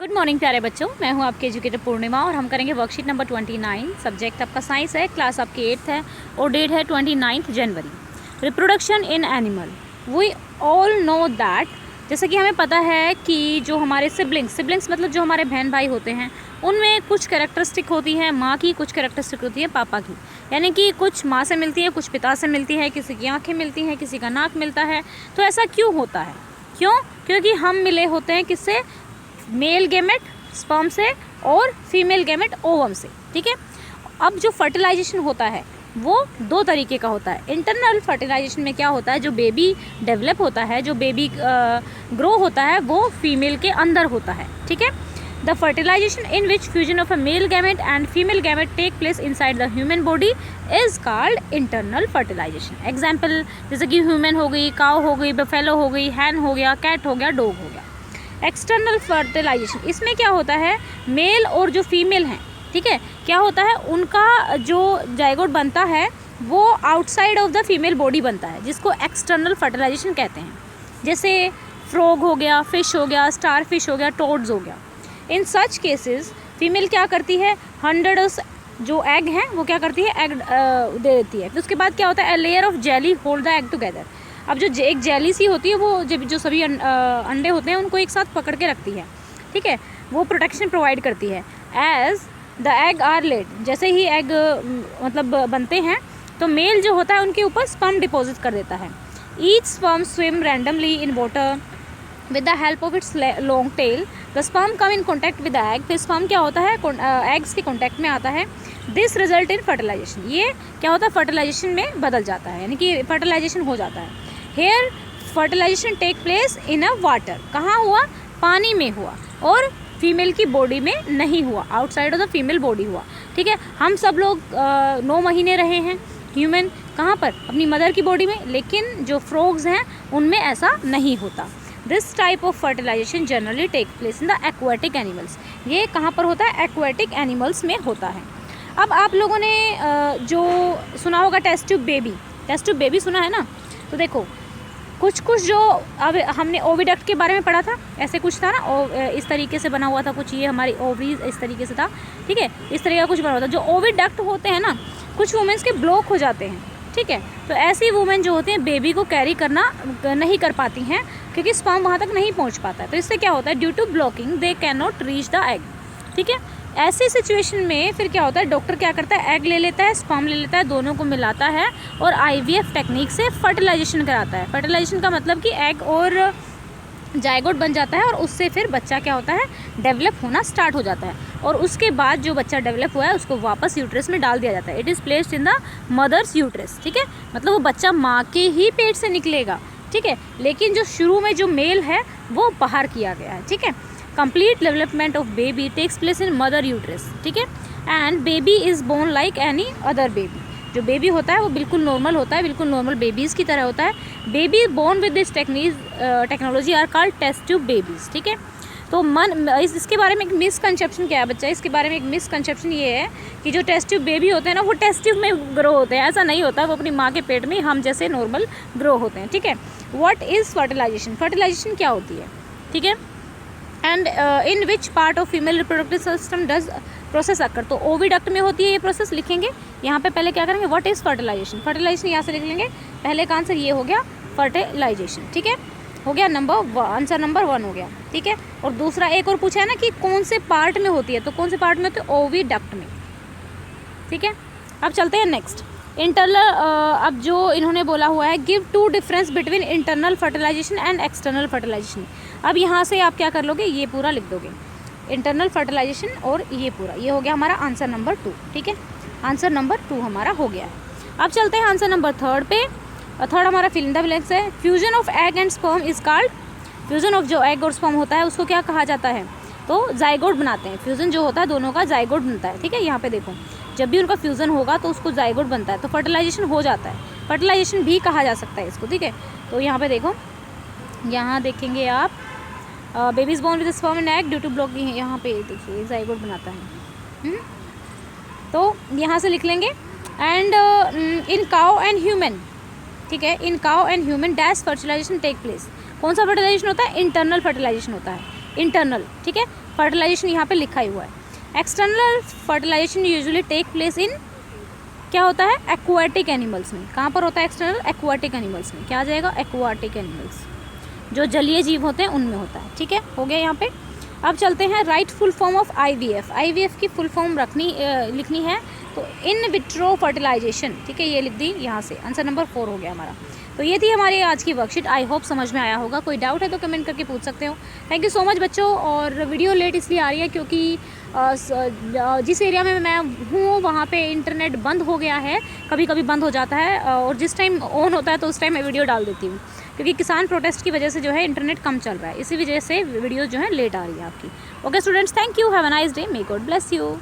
Good morning प्यारे बच्चों, मैं हूं आपके एजुकेटर पूर्णिमा और हम करेंगे वर्कशीट नंबर 29। सब्जेक्ट आपका साइंस है, क्लास आपकी 8th है और डेट है 29 जनवरी। Reproduction in animal. We all know that, जैसे कि हमें पता है कि जो हमारे सिबलिंग्स मतलब जो हमारे बहन भाई होते हैं उनमें कुछ कैरेक्टरिस्टिक होती है माँ की, कुछ कैरेक्टरिस्टिक होती है पापा की। यानी कि कुछ माँ से मिलती है, कुछ पिता से मिलती है, किसी की आँखें मिलती हैं, किसी का नाक मिलता है। तो ऐसा क्यों होता है? क्योंकि हम मिले होते हैं किससे? मेल गैमेट स्पर्म से और फीमेल गैमेट ओवम से। ठीक है। अब जो फर्टिलाइजेशन होता है वो दो तरीके का होता है। इंटरनल फर्टिलाइजेशन में क्या होता है, जो बेबी डेवलप होता है, जो बेबी ग्रो होता है, वो फीमेल के अंदर होता है। ठीक है। The fertilization in which fusion of a male gamete and female gamete take place inside the human body is called internal fertilization. Example जैसे कि ह्यूमन हो गई, काउ हो गई, बफेलो हो गई, हैन हो गया, कैट हो गया, डॉग हो गया। एक्सटर्नल फर्टिलाइजेशन, इसमें क्या होता है, मेल और जो फीमेल हैं, ठीक है, क्या होता है, उनका जो जाइगोट बनता है वो outside of the female body बनता है, जिसको एक्सटर्नल फर्टिलाइजेशन कहते हैं। जैसे फ्रॉग हो गया, फिश हो गया, स्टार फिश हो गया, टोड्स हो गया। इन सच केसेस फीमेल क्या करती है, 100 जो एग हैं वो क्या करती है, एग दे देती है। फिर उसके बाद क्या होता है, a layer of jelly hold the egg together. अब जो एक जेली सी होती है वो जो सभी अंडे होते हैं उनको एक साथ पकड़ के रखती है। ठीक है, वो प्रोटेक्शन प्रोवाइड करती है। As the egg are laid, जैसे ही एग मतलब बनते हैं तो मेल जो होता है उनके ऊपर स्पर्म डिपॉजिट कर देता है। Each sperm swim randomly in water with the help of its long tail. The sperm come in contact with the egg, फिर स्पर्म क्या होता है, एग्स के कॉन्टैक्ट में आता है। दिस रिजल्ट इन फर्टिलाइजेशन, ये क्या होता है, फर्टिलाइजेशन में बदल जाता है, यानी कि फर्टिलाइजेशन हो जाता है। Here fertilization take place in a water, कहाँ हुआ, पानी में हुआ, और फीमेल की बॉडी में नहीं हुआ, outside of the female body हुआ। ठीक है, हम सब लोग 9 महीने रहे हैं ह्यूमन, कहाँ पर, अपनी मदर की बॉडी में, लेकिन जो फ्रॉग्स हैं उनमें ऐसा नहीं होता। This type of fertilization generally take place in the aquatic animals, ये कहाँ पर होता है, एक्वाटिक एनिमल्स में होता है। अब आप लोगों ने जो सुना होगा टेस्ट ट्यूब बेबी सुना है ना, तो देखो कुछ जो अब हमने ओविडक्ट के बारे में पढ़ा था, ऐसे कुछ था ना, इस तरीके से बना हुआ था कुछ, ये हमारी ओवरीज इस तरीके से था। ठीक है, इस तरीके का कुछ बना हुआ था। जो ओविडक्ट होते हैं ना, कुछ वुमेन्स के ब्लॉक हो जाते हैं। ठीक है, तो ऐसी वुमेन जो होती हैं बेबी को कैरी करना नहीं कर पाती हैं, क्योंकि स्पर्म वहाँ तक नहीं पहुँच पाता है। तो इससे क्या होता है, due to blocking they can not reach the egg. ठीक है, ऐसी सिचुएशन में फिर क्या होता है, डॉक्टर क्या करता है, एग ले लेता है, स्पर्म ले लेता है, दोनों को मिलाता है और IVF टेक्निक से फर्टिलाइजेशन कराता है। फर्टिलाइजेशन का मतलब कि एग और जाइगोट बन जाता है और उससे फिर बच्चा क्या होता है, डेवलप होना स्टार्ट हो जाता है, और उसके बाद जो बच्चा डेवलप हुआ है उसको वापस यूट्रस में डाल दिया जाता है। It is placed in the mother's uterus. ठीक है, मतलब वो बच्चा माँ के ही पेट से निकलेगा। ठीक है, लेकिन जो शुरू में जो मेल है वो बाहर किया गया है। ठीक है, complete development of baby takes place in mother uterus. ठीक है, and baby is born like any other baby. जो बेबी होता है वो बिल्कुल नॉर्मल होता है, बिल्कुल नॉर्मल बेबीज़ की तरह होता है। Baby born with this technology are called test tube babies. ठीक है, तो इसके बारे में एक मिसकंसेप्शन क्या है बच्चा, इसके बारे में एक मिसकंसेप्शन ये है कि जो टेस्ट ट्यूब बेबी होते हैं ना, वो टेस्ट ट्यूब में ग्रो होते हैं। ऐसा नहीं होता, वो अपनी माँ के पेट में हम जैसे नॉर्मल ग्रो होते हैं। ठीक है, व्हाट इज़ फर्टिलाइजेशन, फर्टिलाइजेशन क्या होती है। ठीक है, and in which part of female reproductive system does process अकर, तो ओविडक्ट में होती है ये प्रोसेस, लिखेंगे यहाँ पे। पहले क्या करेंगे, व्हाट इज़ फर्टिलाइजेशन, फर्टिलाइजेशन यहाँ से लिख लेंगे। पहले का आंसर ये हो गया फर्टिलाइजेशन। ठीक है, हो गया आंसर नंबर 1 हो गया। ठीक है, और दूसरा एक और पूछा है ना कि कौन से पार्ट में होती है, तो कौन से पार्ट में होती है, ओविडक्ट में। ठीक है, अब चलते हैं नेक्स्ट इंटरनल। अब जो इन्होंने बोला हुआ है, give 2 difference between internal fertilization and external fertilization. अब यहाँ से आप क्या कर लोगे, ये पूरा लिख दोगे, इंटरनल फर्टिलाइजेशन और ये पूरा, ये हो गया हमारा आंसर नंबर 2। ठीक है, आंसर नंबर 2 हमारा हो गया है। अब चलते हैं आंसर नंबर 3 पे। थर्ड हमारा फिल इन द ब्लैंक्स है। Fusion of egg and sperm is called, fusion of जो एग और स्पर्म होता है उसको क्या कहा जाता है, तो जाइगोट बनाते हैं। फ्यूजन जो होता है दोनों का जाइगोट बनता है। ठीक है, यहाँ पे देखो, जब भी उनका फ्यूज़न होगा तो उसको जाइगोट बनता है, तो फर्टिलाइजेशन हो जाता है। फर्टिलाइजेशन भी कहा जा सकता है इसको। ठीक है, तो यहाँ पे देखो, यहाँ देखेंगे आप, babies born with sperm and egg due to blocking, यहाँ पे देखिए जाइगोट बनाता है। तो यहाँ से लिख लेंगे। And in cow and human, ठीक है, in cow and human dash fertilization take place, कौन सा फर्टिलाइजेशन होता है, इंटरनल फर्टिलाइजेशन होता है। इंटरनल, ठीक है, फर्टिलाइजेशन यहाँ पे लिखा ही हुआ है। External fertilization usually take place in, क्या होता है, एक्वाटिक एनिमल्स में। कहाँ पर होता है एक्सटर्नल? एक्वाटिक एनिमल्स में। क्या आ जाएगा? एक्वाटिक एनिमल्स, जो जलीय जीव होते हैं उनमें होता है, ठीक है, हो गया यहाँ पे। अब चलते हैं right full form of IVF। IVF की फुल फॉर्म लिखनी है तो इन विट्रो फर्टिलाइजेशन, ठीक है, ये लिख दी यहाँ से। आंसर नंबर 4 हो गया हमारा। तो ये थी हमारी आज की वर्कशीट। आई होप समझ में आया होगा। कोई डाउट है तो कमेंट करके पूछ सकते हो। थैंक यू सो मच बच्चों। और वीडियो लेट इसलिए आ रही है क्योंकि जिस एरिया में मैं हूँ वहाँ पे इंटरनेट बंद हो गया है, कभी कभी बंद हो जाता है, और जिस टाइम ऑन होता है तो उस टाइम मैं वीडियो डाल देती हूँ, क्योंकि किसान प्रोटेस्ट की वजह से जो है इंटरनेट कम चल रहा है, इसी वजह से वीडियो जो है लेट आ रही है आपकी। Okay students, thank you, have a nice day, may God bless you.